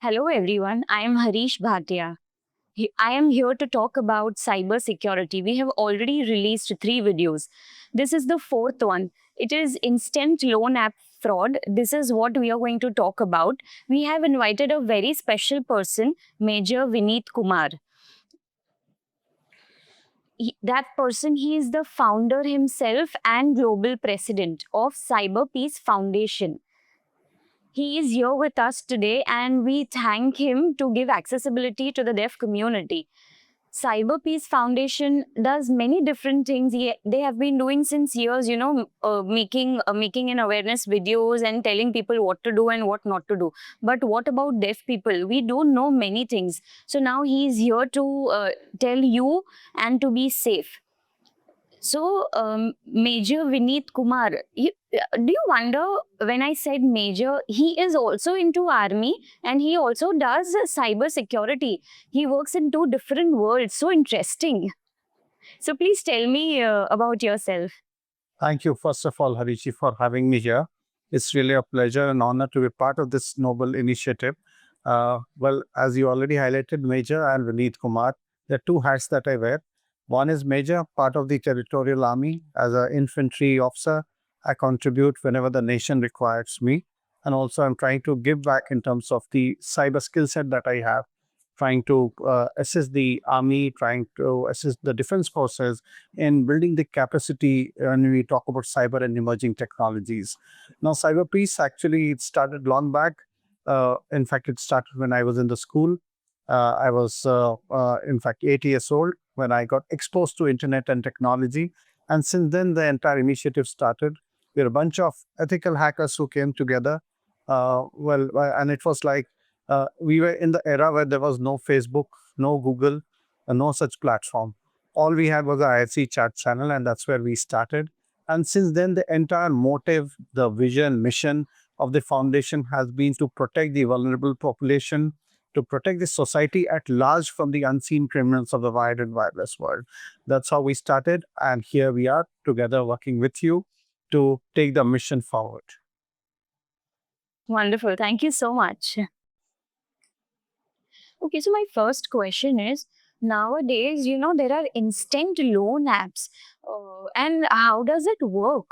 Hello, everyone. I am Harish Bhatia. I am here to talk about cyber security. We have already released three videos. This is the fourth one. It is instant loan app fraud. This is what we are going to talk about. We have invited a very special person, Major Vineet Kumar. That person, he is the founder himself and global president of Cyber Peace Foundation. He is here with us today and we thank him to give accessibility to the deaf community. Cyber Peace Foundation does many different things. They have been doing since years, making an awareness videos and telling people what to do and what not to do. But what about deaf people? We don't know many things. So now he is here to tell you and to be safe. So, Major Vineet Kumar, do you wonder when I said Major, he is also into army and he also does cyber security. He works in two different worlds. So interesting. So, please tell me about yourself. Thank you, first of all, Harishi, for having me here. It's really a pleasure and honor to be part of this noble initiative. As you already highlighted, Major and Vineet Kumar, there are two hats that I wear. One is Major, part of the Territorial Army. As an infantry officer, I contribute whenever the nation requires me. And also, I'm trying to give back in terms of the cyber skill set that I have, trying to assist the army, trying to assist the defense forces in building the capacity when we talk about cyber and emerging technologies. Now, cyber peace actually it started long back. In fact, it started when I was in the school. I was, in fact, 8 years old when I got exposed to internet and technology. And since then, the entire initiative started. We're a bunch of ethical hackers who came together. And it was like we were in the era where there was no Facebook, no Google, no such platform. All we had was a IRC chat channel, and that's where we started. And since then, the entire motive, the vision, mission of the foundation has been to protect the vulnerable population, to protect the society at large from the unseen criminals of the wired and wireless world. That's how we started, and here we are together working with you to take the mission forward. Wonderful. Thank you so much. Okay, so my first question is nowadays, there are instant loan apps. And how does it work?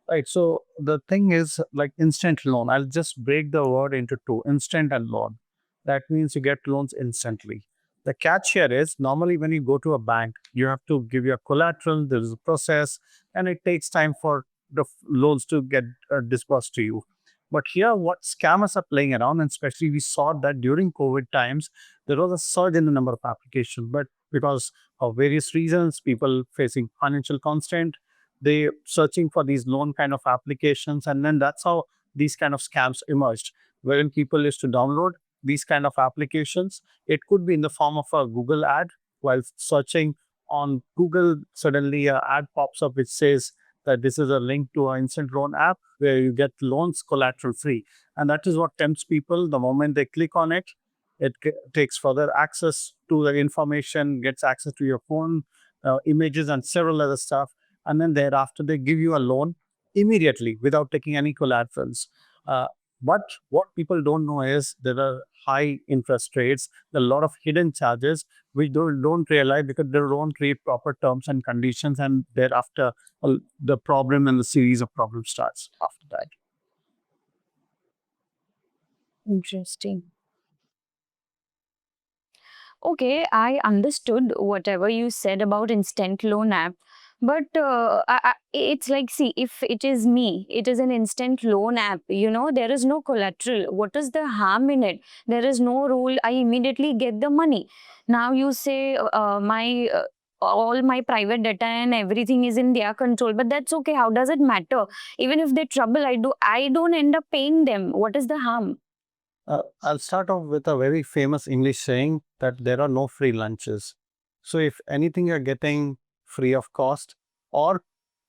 Right. So the thing is like instant loan. I'll just break the word into two, instant and loan. That means you get loans instantly. The catch here is normally when you go to a bank, you have to give your collateral, there is a process, and it takes time for the loans to get disbursed to you. But here, what scammers are playing around, and especially we saw that during COVID times, there was a surge in the number of applications. But because of various reasons, people facing financial constraint, they searching for these loan kind of applications, and then that's how these kind of scams emerged, wherein people used to download these kind of applications. It could be in the form of a Google ad. While searching on Google, suddenly an ad pops up which says that this is a link to an instant loan app where you get loans collateral free, and that is what tempts people. The moment they click on it, takes further access to the information, gets access to your phone, images, and several other stuff, and then thereafter they give you a loan immediately without taking any collaterals. But what people don't know is there are high interest rates, there are a lot of hidden charges which don't realize because they don't read proper terms and conditions, and thereafter the problem and the series of problems starts after that. Interesting. Okay, I understood whatever you said about instant loan app, but it's like, see, if it is me, it is an instant loan app. There is no collateral. What is the harm in it? There is no rule. I immediately get the money. Now you say my all my private data and everything is in their control, but that's okay. How does it matter? Even if they trouble, I don't end up paying them. What is the harm? I'll start off with a very famous English saying that there are no free lunches. So if anything you're getting free of cost, or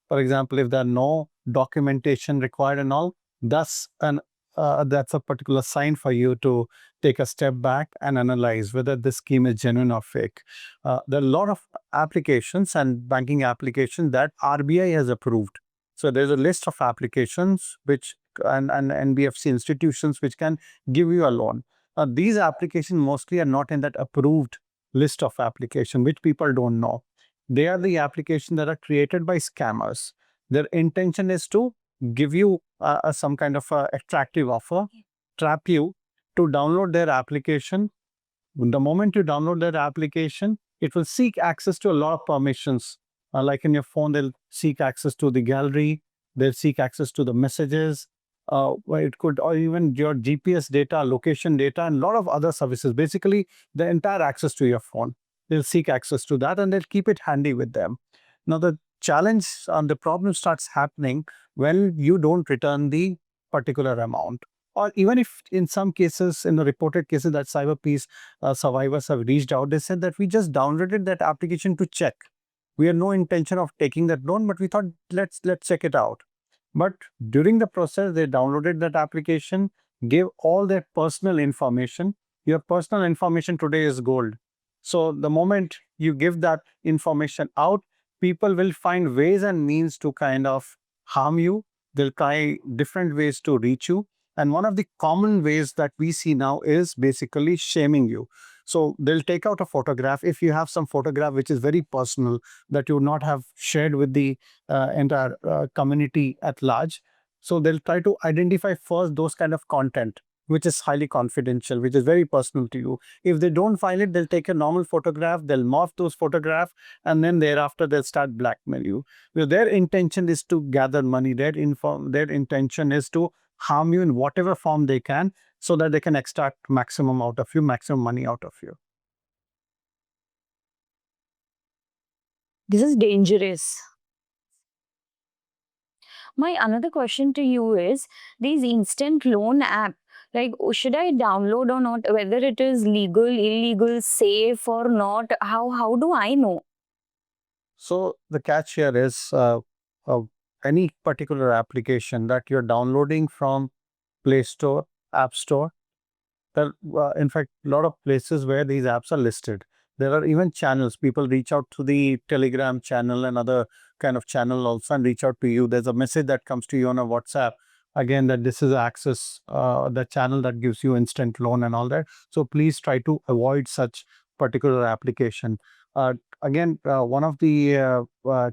for example, if there are no documentation required and all, that's a particular sign for you to take a step back and analyze whether this scheme is genuine or fake. There are a lot of applications and banking applications that RBI has approved. So there's a list of applications which and NBFC institutions which can give you a loan. These applications mostly are not in that approved list of application, which people don't know. They are the applications that are created by scammers. Their intention is to give you some kind of attractive offer, trap you to download their application. The moment you download that application, it will seek access to a lot of permissions. Like in your phone, they'll seek access to the gallery, they'll seek access to the messages, where it could, or even your GPS data, location data, and a lot of other services. Basically, the entire access to your phone. They'll seek access to that and they'll keep it handy with them. Now, the challenge and the problem starts happening when you don't return the particular amount. Or even if in some cases, in the reported cases that cyber peace survivors have reached out, they said that we just downloaded that application to check. We had no intention of taking that loan, but we thought let's check it out. But during the process, they downloaded that application, gave all their personal information. Your personal information today is gold. So the moment you give that information out, people will find ways and means to kind of harm you. They'll try different ways to reach you. And one of the common ways that we see now is basically shaming you. So they'll take out a photograph. If you have some photograph which is very personal that you would not have shared with the entire community at large, so they'll try to identify first those kind of content which is highly confidential, which is very personal to you. If they don't find it, they'll take a normal photograph, they'll morph those photographs, and then thereafter they'll start blackmail you. Well, their intention is to gather money. Their intention is to harm you in whatever form they can so that they can extract maximum out of you, maximum money out of you. This is dangerous. My another question to you is these instant loan app, like should I download or not, whether it is legal, illegal, safe or not, how do I know? So the catch here is any particular application that you're downloading from Play Store, App Store. There, in fact, a lot of places where these apps are listed. There are even channels. People reach out to the Telegram channel and other kind of channel also and reach out to you. There's a message that comes to you on a WhatsApp. Again, that this is access, the channel that gives you instant loan and all that. So please try to avoid such particular application. Uh, Again, one of the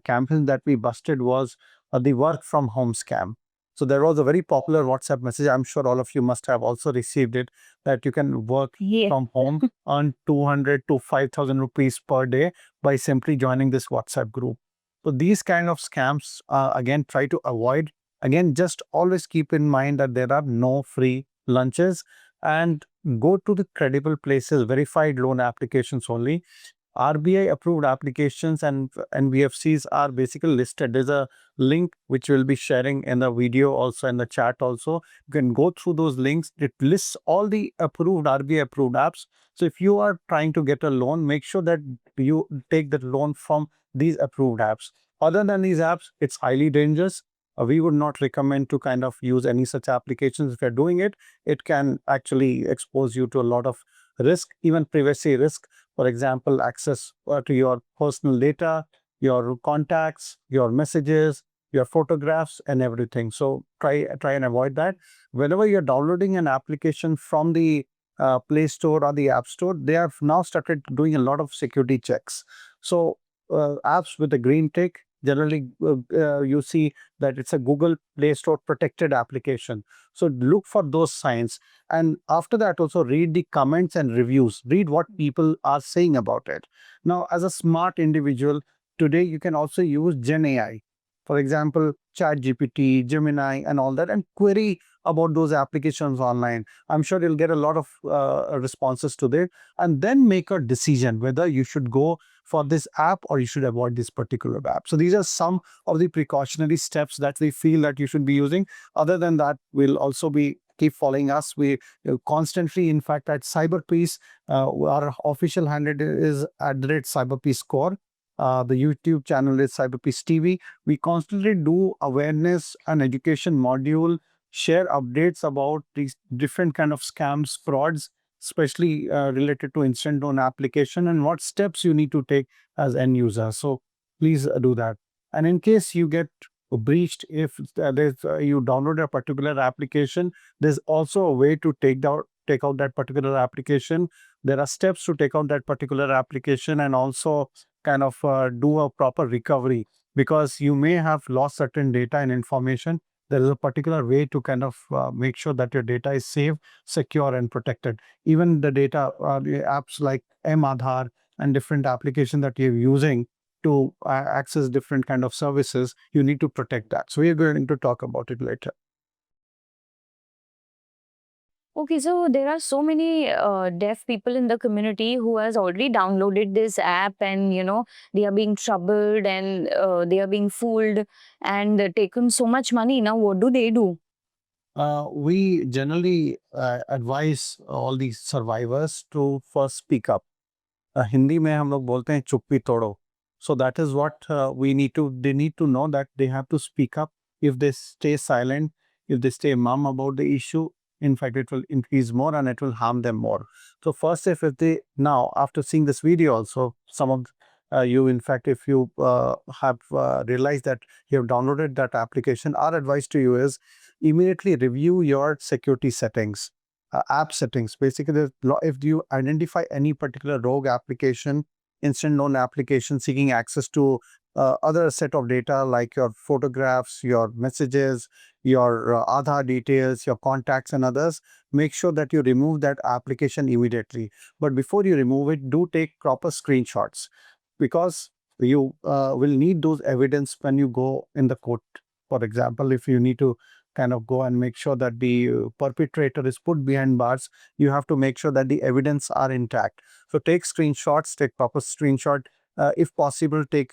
campaigns that we busted was the work from home scam. So there was a very popular WhatsApp message. I'm sure all of you must have also received it, that you can work Yeah. from home on 200 to 5,000 rupees per day by simply joining this WhatsApp group. So these kind of scams, again, try to avoid. Again, just always keep in mind that there are no free lunches, and go to the credible places, verified loan applications only. RBI approved applications and NBFCs are basically listed. There's a link which we'll be sharing in the video, also in the chat also. You can go through those links. It lists all the approved RBI approved apps. So if you are trying to get a loan, make sure that you take that loan from these approved apps. Other than these apps, it's highly dangerous. We would not recommend to kind of use any such applications. If you're doing it, it can actually expose you to a lot of risk, even privacy risk. For example, access to your personal data, your contacts, your messages, your photographs, and everything. So try and avoid that. Whenever you're downloading an application from the Play Store or the App Store, they have now started doing a lot of security checks. So apps with a green tick, generally you see that it's a Google Play Store protected application. So look for those signs. And after that, also read the comments and reviews. Read what people are saying about it. Now, as a smart individual, today you can also use Gen AI. For example, ChatGPT, Gemini, and all that, and query about those applications online. I'm sure you'll get a lot of responses to that, and then make a decision whether you should go for this app or you should avoid this particular app. So these are some of the precautionary steps that we feel that you should be using. Other than that, we'll also be keep following us. We constantly, in fact, at Cyberpeace, our official handle is @CyberpeaceCore. The YouTube channel is Cyberpeace TV. We constantly do awareness and education module, share updates about these different kind of scams, frauds, especially related to instant loan application, and what steps you need to take as end user. So please do that. And in case you get breached. If you download a particular application, there's also a way to take out that particular application. There are steps to take out that particular application, and also kind of do a proper recovery, because you may have lost certain data and information. There is a particular way to kind of make sure that your data is safe, secure, and protected. Even the data, the apps like M-Aadhaar and different applications that you're using to access different kind of services, you need to protect that. So we are going to talk about it later. Okay, so there are so many deaf people in the community who has already downloaded this app, and they are being troubled, and they are being fooled and taken so much money. Now, what do they do? We generally advise all these survivors to first speak up. Hindi में हम लोग बोलते हैं चुप्पी तोड़ो. So that is what they need to know that they have to speak up. If they stay silent, if they stay mum about the issue, in fact, it will increase more and it will harm them more. So first, if they, now after seeing this video also, some of you, in fact, if you have realized that you have downloaded that application, our advice to you is immediately review your security settings. App settings. Basically, if you identify any particular rogue application, instant loan application seeking access to other set of data like your photographs, your messages, your Aadhaar details, your contacts and others, make sure that you remove that application immediately. But before you remove it, do take proper screenshots, because you will need those evidence when you go in the court. For example, if you need to kind of go and make sure that the perpetrator is put behind bars, you have to make sure that the evidence are intact. So take screenshots, take proper screenshot. If possible, take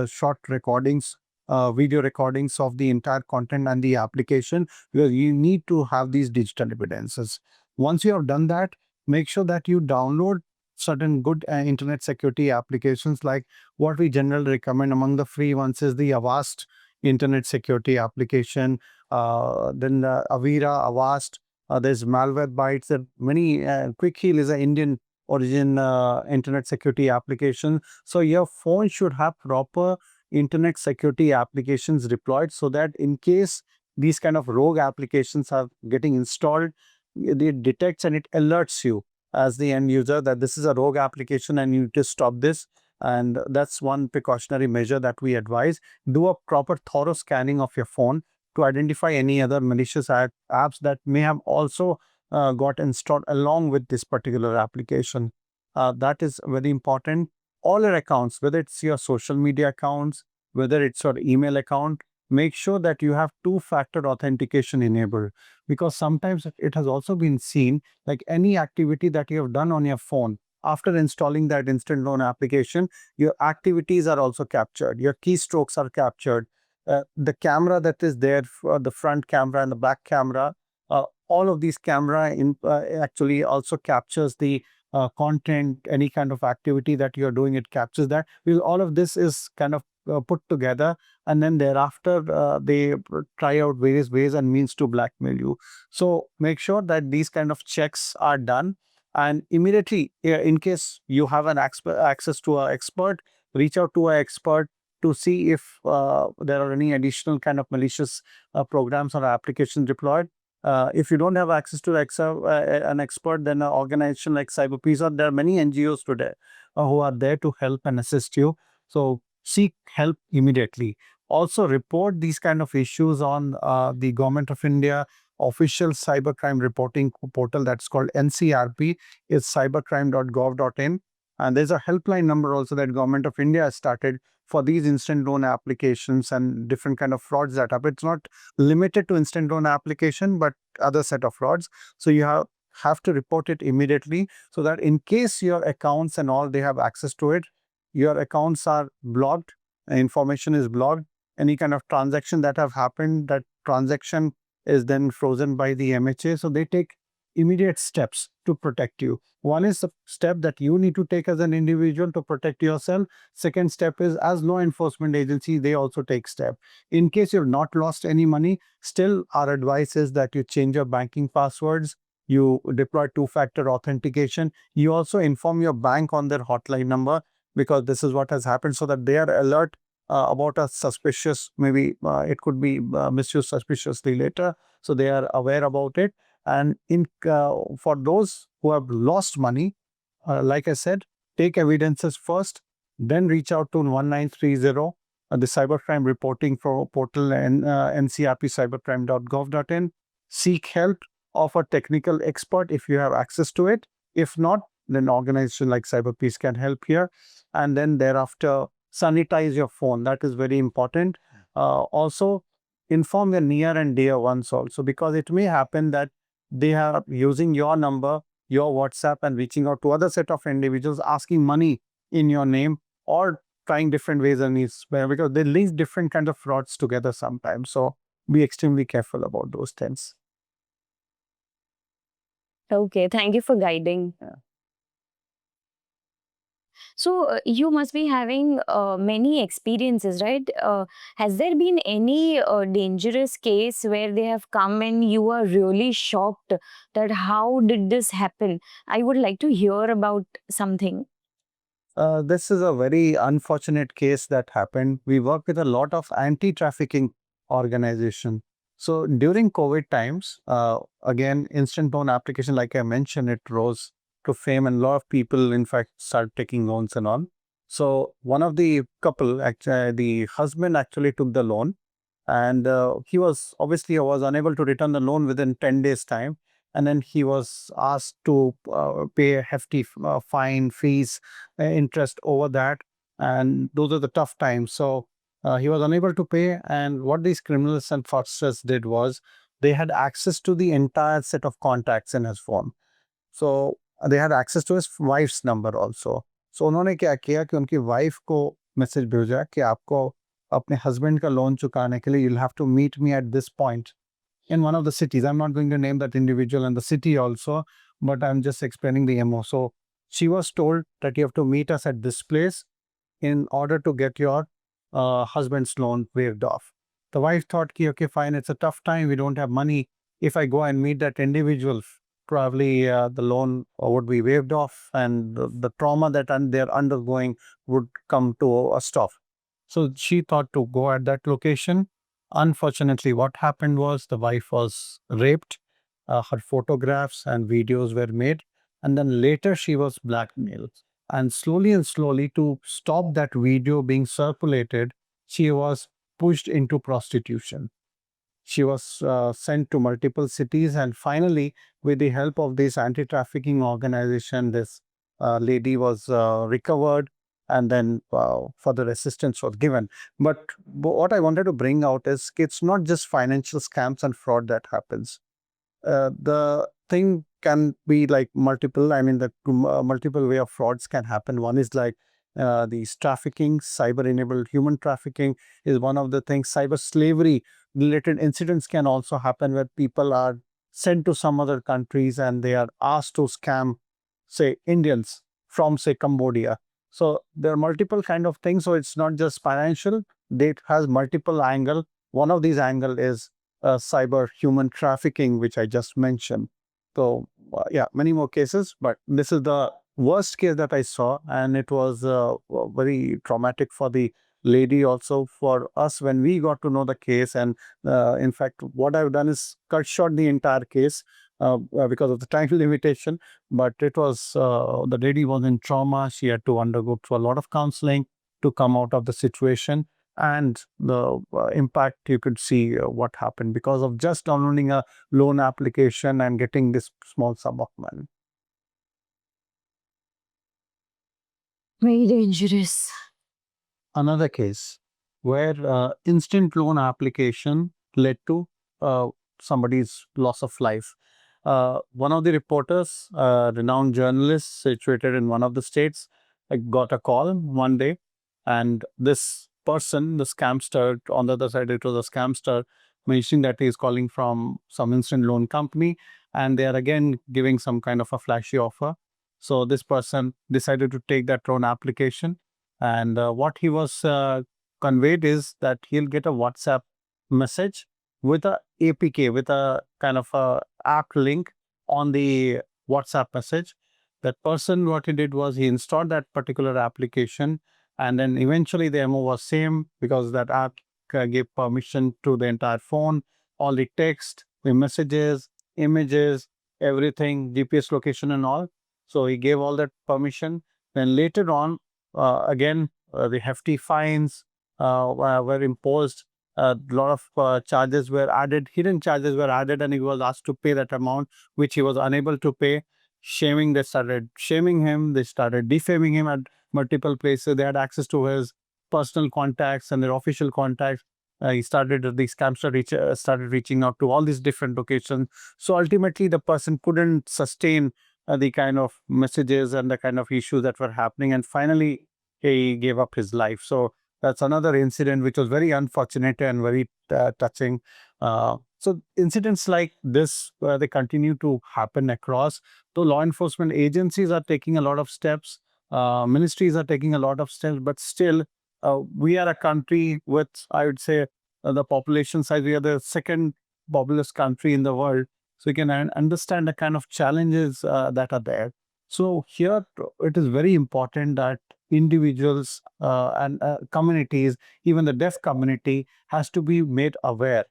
short recordings, video recordings of the entire content and the application, because you need to have these digital evidences. Once you have done that, make sure that you download certain good internet security applications. Like what we generally recommend among the free ones is the Avast internet security application, then Avira, Avast, there's Malwarebytes. There are many. Quick Heal is an Indian origin internet security application. So your phone should have proper internet security applications deployed, so that in case these kind of rogue applications are getting installed, it detects and it alerts you as the end user that this is a rogue application and you need to stop this. And that's one precautionary measure that we advise. Do a proper thorough scanning of your phone to identify any other malicious apps that may have also got installed along with this particular application. That is very important. All your accounts, whether it's your social media accounts, whether it's your email account, make sure that you have two-factor authentication enabled, because sometimes it has also been seen, like any activity that you have done on your phone after installing that instant loan application, your activities are also captured, your keystrokes are captured, the camera that is there, for the front camera and the back camera, all of these camera actually also captures the content, any kind of activity that you're doing, it captures that. Because all of this is kind of put together, and then thereafter they try out various ways and means to blackmail you. So make sure that these kind of checks are done, and immediately, in case you have an access to an expert, reach out to an expert to see if there are any additional kind of malicious programs or applications deployed. If you don't have access to an expert, then an organization like CyberPeace, or there are many NGOs today who are there to help and assist you. So seek help immediately. Also report these kind of issues on the Government of India official cybercrime reporting portal, that's called NCRP. It's cybercrime.gov.in. And there's a helpline number also that Government of India has started for these instant loan applications and different kind of frauds that happen. It's not limited to instant loan application, but other set of frauds. So you have to report it immediately, so that in case your accounts and all, they have access to it, your accounts are blocked, information is blocked, any kind of transaction that have happened, that transaction is then frozen by the MHA. So they take immediate steps to protect you. One is the step that you need to take as an individual to protect yourself. Second step is, as law enforcement agency, they also take step. In case you've not lost any money, still our advice is that you change your banking passwords, you deploy two-factor authentication, you also inform your bank on their hotline number, because this is what has happened, so that they are alert about a suspicious, maybe it could be misused suspiciously later. So they are aware about it. And for those who have lost money, like I said, take evidences first, then reach out to 1930, the cybercrime reporting for portal and ncrpcybercrime.gov.in. Seek help of a technical expert if you have access to it. If not, then organization like CyberPeace can help here. And then thereafter, sanitize your phone. That is very important. Also, inform your near and dear ones also, because it may happen that they are using your number, your WhatsApp, and reaching out to other set of individuals asking money in your name, or trying different ways and means, because they link different kind of frauds together sometimes. So be extremely careful about those things. Okay, thank you for guiding. Yeah. So you must be having many experiences, right? Has there been any dangerous case where they have come and you are really shocked that how did this happen? I would like to hear about something. This is a very unfortunate case that happened. We work with a lot of anti-trafficking organization. So during COVID times, again, instant loan application, like I mentioned, it rose to fame, and a lot of people, in fact, started taking loans and all. So one of the couple, actually, the husband actually took the loan, and he was obviously was unable to return the loan within 10 days time, and then he was asked to pay a hefty fine, fees, interest over that, and those are the tough times. So he was unable to pay, and what these criminals and fraudsters did was they had access to the entire set of contacts in his phone. So they had access to his wife's number also. So उन्होंने क्या किया कि उनकी wife को message भेजा कि आपको अपने हस्बैंड का लोन चुकाने के लिए you'll have to meet me at this point in one of the cities. I'm not going to name that individual and the city also, but I'm just explaining the MO. So she was told that you have to meet us at this place in order to get your husband's loan waived off. The wife thought, ki, okay, fine, it's a tough time. We don't have money. If I go and meet that individual, probably the loan would be waived off, and the trauma that they're undergoing would come to a stop. So she thought to go at that location. Unfortunately, what happened was the wife was raped, her photographs and videos were made, and then later she was blackmailed. And slowly, to stop that video being circulated, she was pushed into prostitution. She was sent to multiple cities, and finally, with the help of this anti-trafficking organization, this lady was recovered, and then further assistance was given. But what I wanted to bring out is it's not just financial scams and fraud that happens. The thing can be like multiple. I mean, the multiple way of frauds can happen. One is like these trafficking, cyber-enabled human trafficking is one of the things. Cyber slavery related incidents can also happen where people are sent to some other countries and they are asked to scam, say, Indians from, say, Cambodia. So there are multiple kind of things. So it's not just financial. It has multiple angle. One of these angle is cyber human trafficking, which I just mentioned. So yeah, many more cases, but this is the worst case that I saw, and it was very traumatic for the lady, also for us when we got to know the case. And in fact, what I've done is cut short the entire case because of the time limitation. But it was the lady was in trauma. She had to undergo through a lot of counseling to come out of the situation, and the impact you could see what happened because of just downloading a loan application and getting this small sum of money. Very dangerous. Another case where instant loan application led to somebody's loss of life. One of the reporters, renowned journalist situated in one of the states, got a call one day, and this person, the scamster, on the other side, it was a scamster, mentioning that he is calling from some instant loan company, and they are again giving some kind of a flashy offer. So this person decided to take that loan application, and what he was conveyed is that he'll get a WhatsApp message with a APK, with a kind of a app link on the WhatsApp message. That person, what he did was he installed that particular application, And then eventually the MO was same because that app gave permission to the entire phone, all the text, the messages, images, everything, GPS location and all. So he gave all that permission. Then later on, again, the hefty fines were imposed. A lot of charges were added, hidden charges were added, and he was asked to pay that amount, which he was unable to pay. Shaming, they started shaming him, they started defaming him at multiple places. They had access to his personal contacts and their official contacts. He started, the scamster started reaching out to all these different locations. So ultimately, the person couldn't sustain the kind of messages and the kind of issues that were happening. And finally, he gave up his life. So that's another incident which was very unfortunate and very touching. So incidents like this, they continue to happen across. Though law enforcement agencies are taking a lot of steps, ministries are taking a lot of steps, but still, we are a country with, I would say, the population size. We are the second populous country in the world, so you can understand the kind of challenges that are there. So here, it is very important that individuals and communities, even the deaf community, has to be made aware.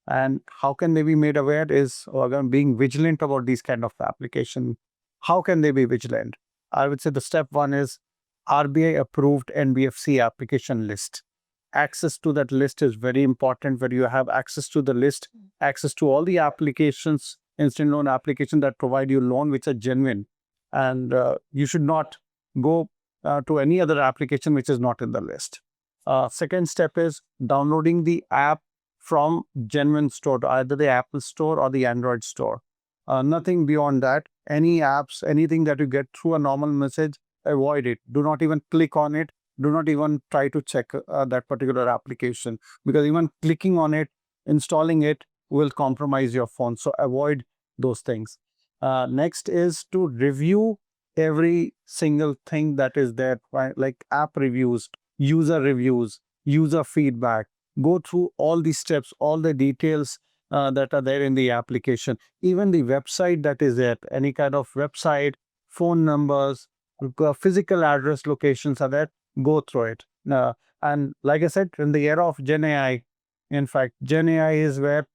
And how can they be made aware is again being vigilant about these kind of application. How can they be vigilant? I would say the step one is RBI approved NBFC application list. Access to that list is very important, where you have access to the list, access to all the applications, instant loan applications that provide you loan which are genuine. And you should not go to any other application which is not in the list. Second step is downloading the app from genuine store, either the Apple Store or the Android Store. Nothing beyond that. Any apps, anything that you get through a normal message, avoid it. Do not even click on it. Do not even try to check that particular application, because even clicking on it, installing it will compromise your phone. So avoid those things. Next is to review every single thing that is there, right? Like app reviews, user feedback. Go through all the steps, all the details that are there in the application, even the website that is there, any kind of website, phone numbers, physical address locations are there. Go through it. And like I said, in the era of Gen AI, in fact, Gen AI is where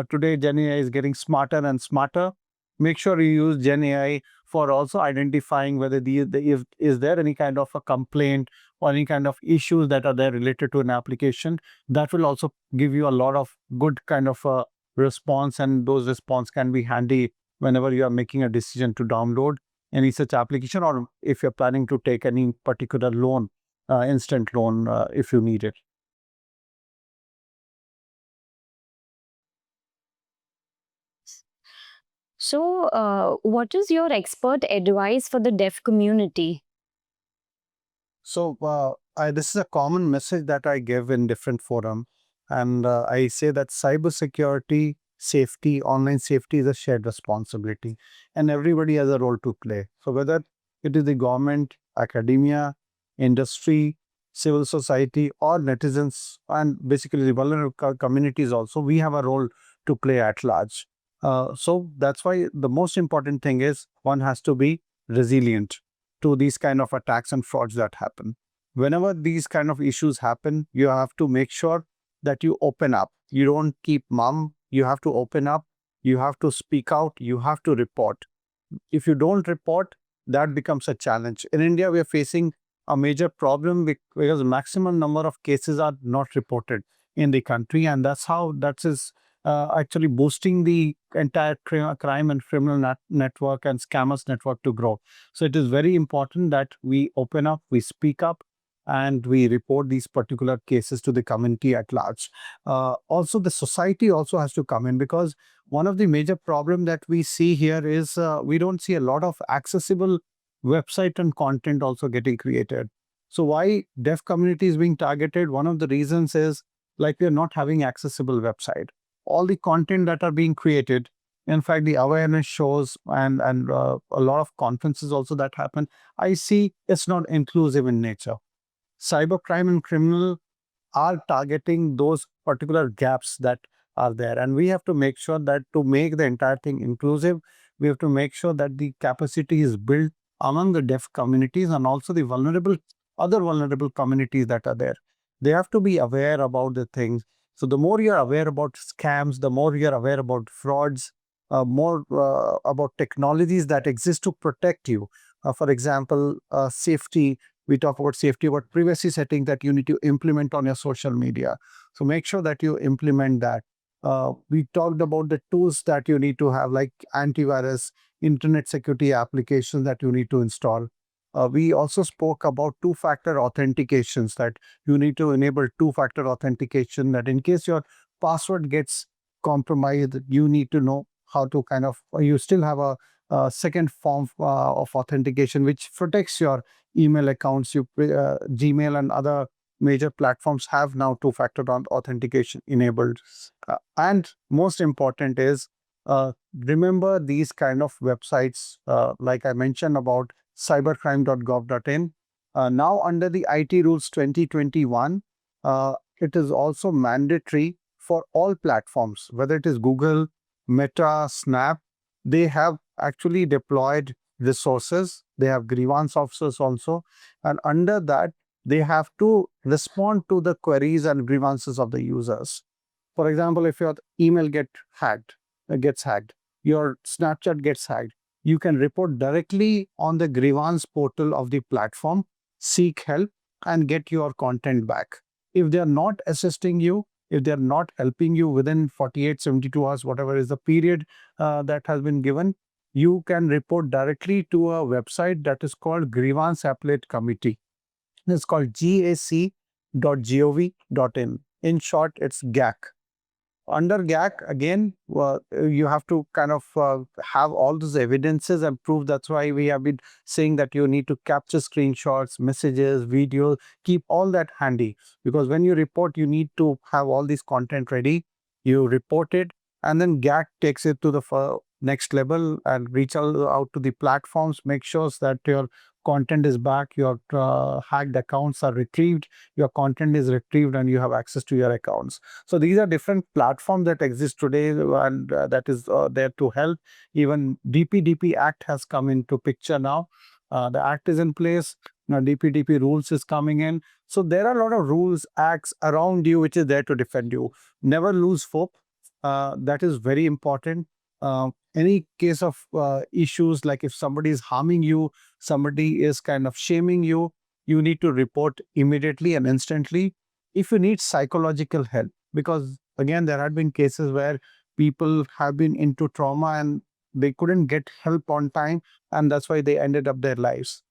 today Gen AI is getting smarter and smarter. Make sure you use Gen AI for also identifying whether if is there any kind of a complaint or any kind of issues that are there related to an application. That will also give you a lot of good kind of a response, and those response can be handy whenever you are making a decision to download any such application, or if you're planning to take any particular loan, instant loan, if you need it. So, what is your expert advice for the deaf community? So this is a common message that I give in different forum, and I say that cybersecurity, safety, online safety is a shared responsibility, and everybody has a role to play. So whether it is the government, academia, industry, civil society, or netizens, and basically the vulnerable communities also, we have a role to play at large. So that's why the most important thing is one has to be resilient to these kind of attacks and frauds that happen. Whenever these kind of issues happen, you have to make sure that you open up. You don't keep mum. You have to open up. You have to speak out. You have to report. If you don't report, that becomes a challenge. In India, we are facing a major problem because maximum number of cases are not reported in the country, and that is actually boosting the entire crime and criminal network and scammers network to grow. So it is very important that we open up, we speak up, and we report these particular cases to the community at large. Also, the society also has to come in, because one of the major problem that we see here is we don't see a lot of accessible website and content also getting created. So why deaf community is being targeted? One of the reasons is like we are not having accessible website. All the content that are being created, in fact, the awareness shows and a lot of conferences also that happen, I see it's not inclusive in nature. Cybercrime and criminal are targeting those particular gaps that are there. And we have to make sure that to make the entire thing inclusive, we have to make sure that the capacity is built among the deaf communities and also the vulnerable other vulnerable communities that are there. They have to be aware about the things. So the more you're aware about scams, the more you're aware about frauds, more about technologies that exist to protect you. For example, safety. We talk about safety, about privacy setting that you need to implement on your social media. So make sure that you implement that. We talked about the tools that you need to have, like antivirus, internet security applications that you need to install. We also spoke about two-factor authentications, that you need to enable two-factor authentication, that in case your password gets compromised, you need to know how to kind of, you still have a second form of authentication which protects your email accounts. Gmail and other major platforms have now two-factor authentication enabled. And most important is, remember these kind of websites, like I mentioned about cybercrime.gov.in. Now, under the IT rules 2021, it is also mandatory for all platforms, whether it is Google, Meta, Snap. They have actually deployed resources. They have grievance officers also. And under that, they have to respond to the queries and grievances of the users. For example, if your email gets hacked, your Snapchat gets hacked, you can report directly on the grievance portal of the platform, seek help, and get your content back. If they are not assisting you, if they are not helping you within 48, 72 hours, whatever is the period that has been given, you can report directly to a website that is called Grievance Appellate Committee. It's called gac.gov.in. In short, it's GAC. Under GAC, again, you have to kind of have all those evidences and proof. That's why we have been saying that you need to capture screenshots, messages, videos, keep all that handy. Because when you report, you need to have all this content ready. You report it, and then GAC takes it to the next level and reach out to the platforms, make sure that your content is back, your hacked accounts are retrieved, your content is retrieved, and you have access to your accounts. So these are different platforms that exist today, and that is there to help. Even DPDP Act has come into picture now. The act is in place. Now DPDP rules is coming in. So there are a lot of rules, acts around you which is there to defend you. Never lose hope. That is very important. Any case of issues, like if somebody is harming you, somebody is kind of shaming you, you need to report immediately and instantly. If you need psychological help, because again, there had been cases where people have been into trauma and they couldn't get help on time, and that's why they ended up their lives.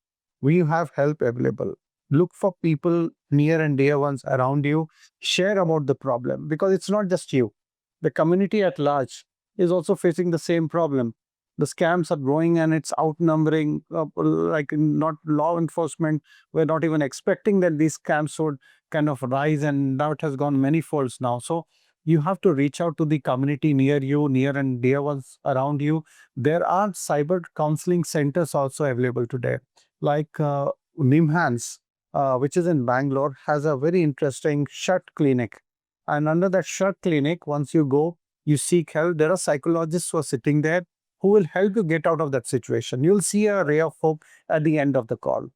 We have help available. Look for people near and dear ones around you. Share about the problem, because it's not just you. The community at large is also facing the same problem. The scams are growing and it's outnumbering, like not law enforcement. We're not even expecting that these scams would kind of rise, and now it has gone many folds now. So you have to reach out to the community near you, near and dear ones around you. There are cyber counseling centers also available today, like Nimhans, which is in Bangalore, has a very interesting shut clinic. And under that shut clinic, once you go, you seek help. There are psychologists who are sitting there who will help you get out of that situation. You'll see a ray of hope at the end of the call.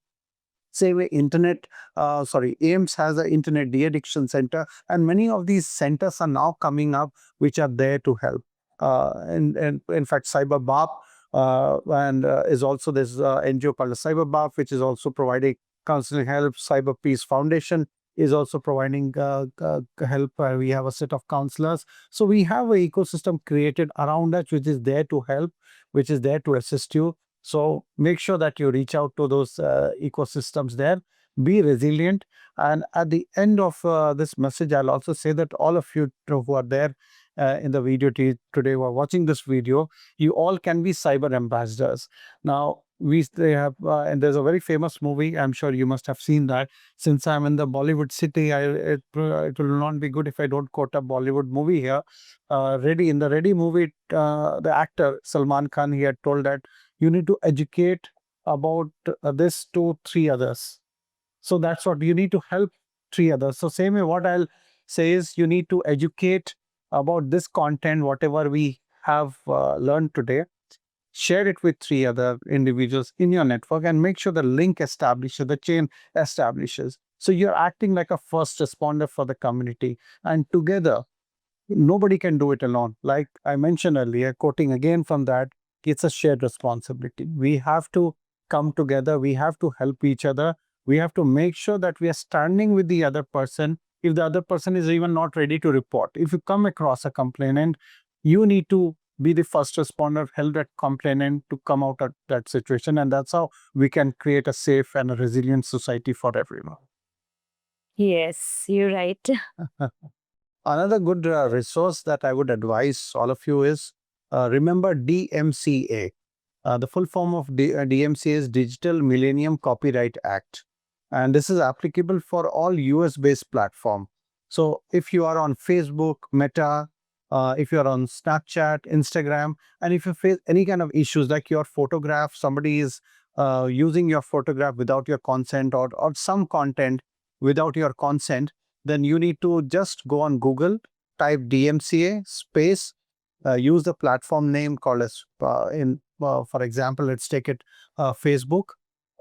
Same way, AIMS has an internet de-addiction center, and many of these centers are now coming up, which are there to help. And in fact, CyberBAP and is also this NGO called the CyberBAP, which is also providing counseling help. Cyber Peace Foundation is also providing help. We have a set of counselors. So we have an ecosystem created around us, which is there to help, which is there to assist you. So make sure that you reach out to those ecosystems there. Be resilient. And at the end of this message, I'll also say that all of you who are there in the video today, who are watching this video, you all can be cyber ambassadors. Now, they have, and there's a very famous movie. I'm sure you must have seen that. Since I'm in the Bollywood city, it will not be good if I don't quote a Bollywood movie here. In the Ready movie, the actor Salman Khan, he had told that you need to educate about this to three others. So that's what you need to help three others. So same way, what I'll say is you need to educate about this content, whatever we have learned today. share it with 3 other individuals in your network, and make sure the link establishes, the chain establishes. So you're acting like a first responder for the community. And together, nobody can do it alone. Like I mentioned earlier, quoting again from that, it's a shared responsibility. We have to come together. We have to help each other. We have to make sure that we are standing with the other person. If the other person is even not ready to report, if you come across a complainant, you need to be the first responder, help that complainant to come out of that situation. And that's how we can create a safe and a resilient society for everyone. Yes, you're right. Another good resource that I would advise all of you is remember DMCA. The full form of DMCA is Digital Millennium Copyright Act. And this is applicable for all US-based platform. So if you are on Facebook, Meta, if you are on Snapchat, Instagram, and if you face any kind of issues like your photograph, somebody is using your photograph without your consent, or some content without your consent, then you need to just go on Google, type DMCA space, use the platform name called as for example, let's take it Facebook.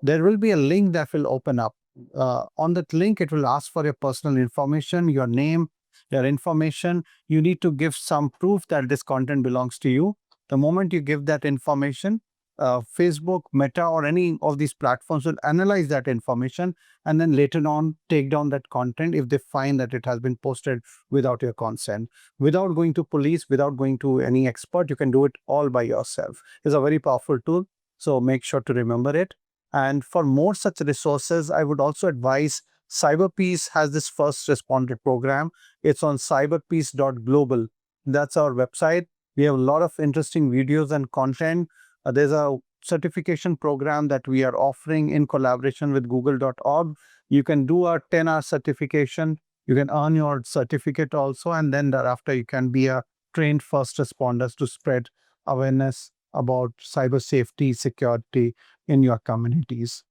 There will be a link that will open up. On that link, it will ask for your personal information, your name, your information. You need to give some proof that this content belongs to you. The moment you give that information, Facebook, Meta, or any of these platforms will analyze that information and then later on take down that content if they find that it has been posted without your consent. Without going to police, without going to any expert, you can do it all by yourself. It's a very powerful tool, so make sure to remember it. And for more such resources, I would also advise CyberPeace has this first responder program. It's on cyberpeace.global. That's our website. We have a lot of interesting videos and content. There's a certification program that we are offering in collaboration with google.org. You can do a 10-hour certification. You can earn your certificate also, and then thereafter you can be a trained first responders to spread awareness about cyber safety, security in your communities.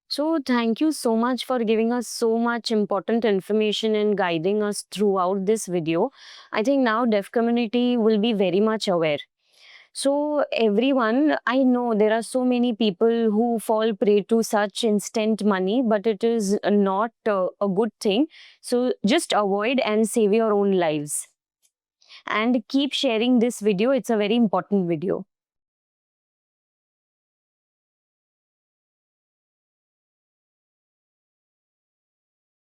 So, thank you so much for giving us so much important information and guiding us throughout this video. I think now deaf community will be very much aware. So, everyone, I know there are so many people who fall prey to such instant money, but it is not a good thing. So, just avoid and save your own lives. And keep sharing this video. It's a very important video.